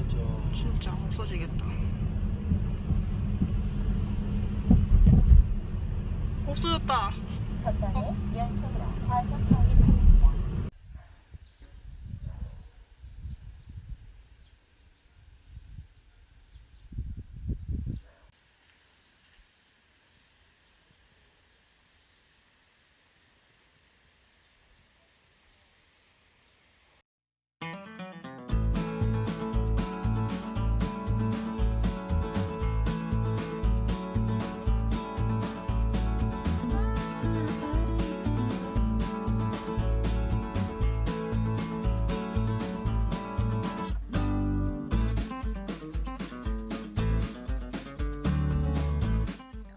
맞아. 진짜 없어지겠다. 없어졌다. 전방에 연속으로 과속 방지턱입니다.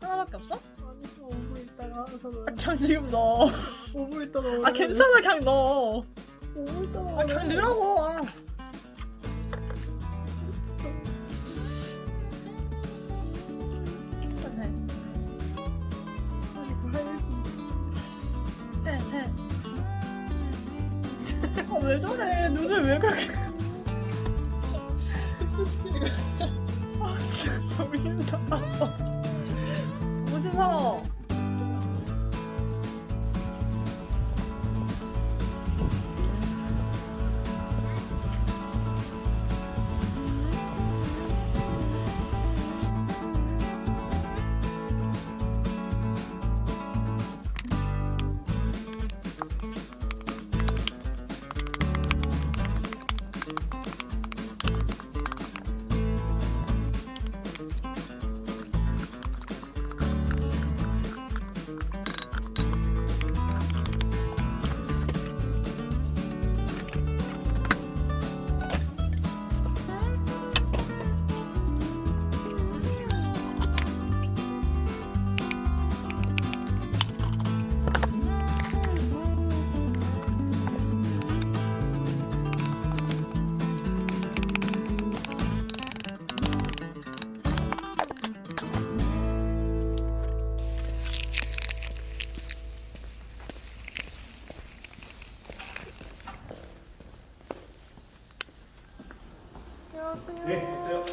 하나밖에 없어? 아니, 5분 있다가 하서는. 그냥 지금 넣어. 5분 있다 넣어. 아 괜찮아 그냥 넣어. 5분 있다 넣어. 아 그냥 넣으라고. 아. 왜 저래? 눈을 왜 그렇게 흡수시키는 거야? 아 진짜 정신 나빠. 정신 사나워. 네, 됐어요.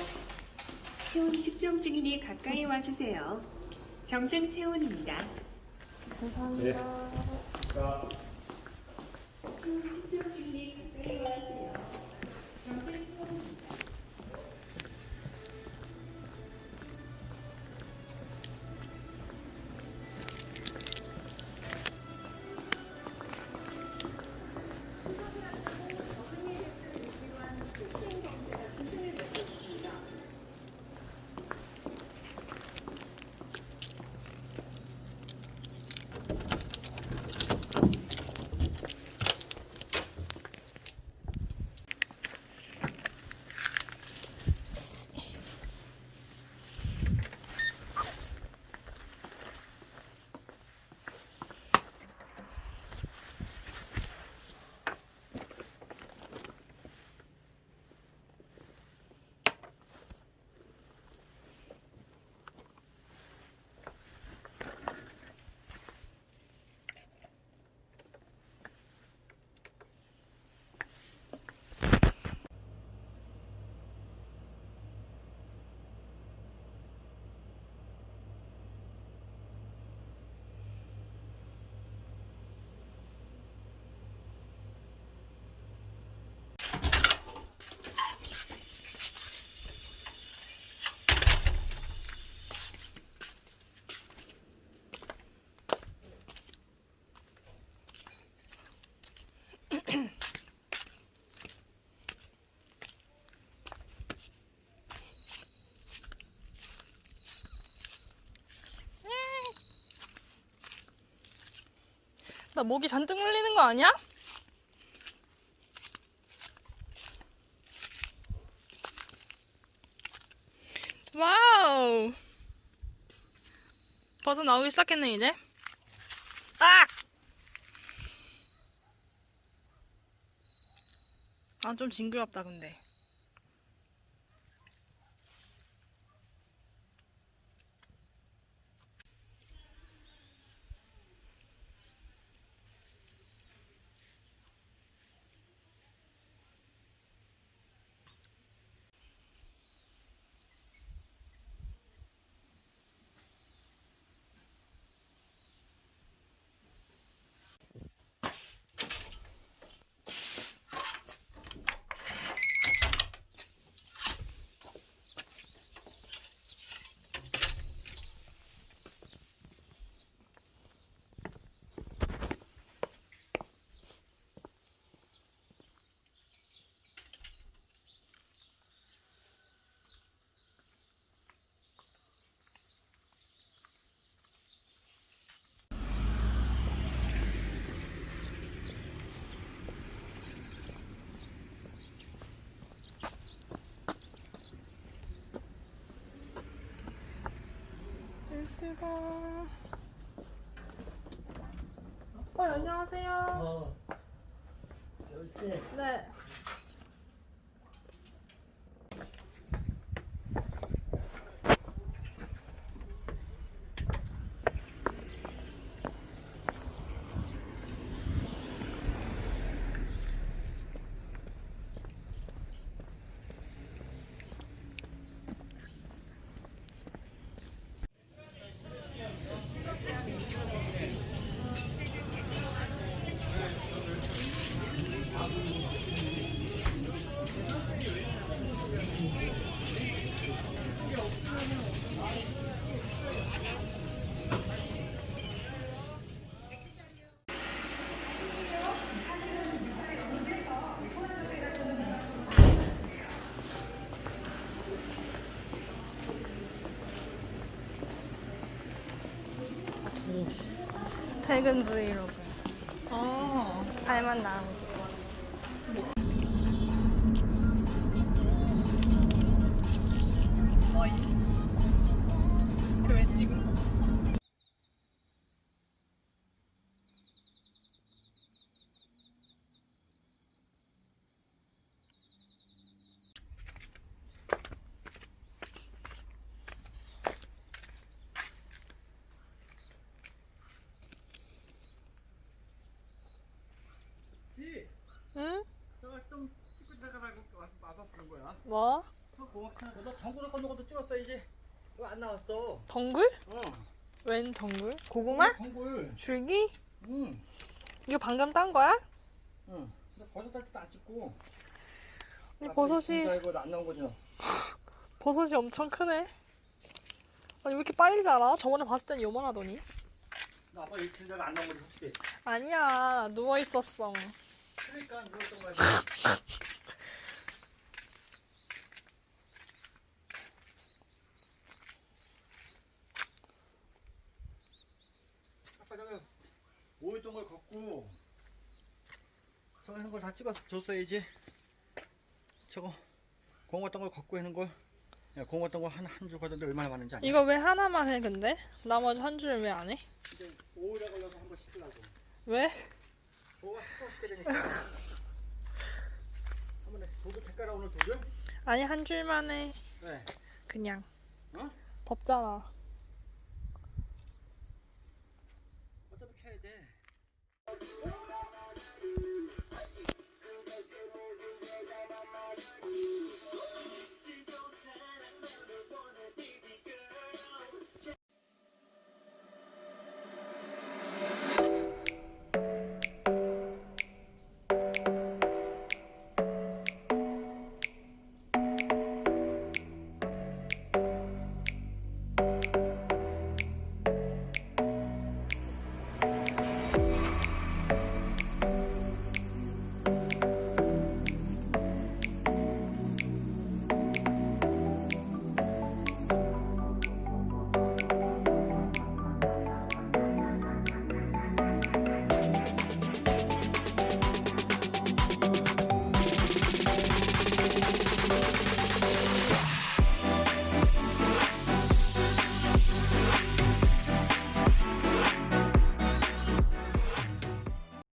체온 측정 중이니 가까이 와주세요. 정상 체온입니다. 네. 자, 체온 측정 중이니 가까이 와주세요. 정상 체온입니다. 나 목이 잔뜩 물리는 거 아니야? 와우. 벌써 나오기 시작했네 이제. 딱. 아 좀 징그럽다 근데. 감사합니다. 안녕하세요. 열쇠. 네. 퇴근 브이로그. 발만 나오고. 그왜 지금? 응? 저거 좀 찍고 들어가라고 와서 부른 거야. 뭐? 저 고맙다. 너 정구를 건너 것도 찍었어야지. 이거 안 나왔어. 덩굴? 어. 웬 덩굴? 고구마? 정굴. 줄기? 응. 이거 방금 딴 거야? 응. 나 버섯 딸 때도 안 찍고. 이 버섯이 이거 안 나온 거지 너. 버섯이 엄청 크네. 아니 왜 이렇게 빨리 자라? 저번에 봤을 땐 요만하더니. 나 아빠 일주일 전에 안 나온 거지 솔직히. 아니야 누워 있었어. 그러니까 누웠던 거야. 아빠 저거 오일던 걸 걷고 저거 하는 걸 다 찍어서 줬어야지. 저거 공 왔던 걸 걷고 하는 걸. 야, 공 왔던 거 한 줄 걷는데 얼마나 많은지 아냐? 이거 왜 하나만 해 근데? 나머지 한 줄 왜 안 해? 이제 오일에 걸려서 한번 씻으려고. 왜? 저거 숙성시켜야 되니까. 한번 해. 도구 택가라 오늘 도구? 아니 한 줄만 해. 네. 그냥. 어? 덥잖아.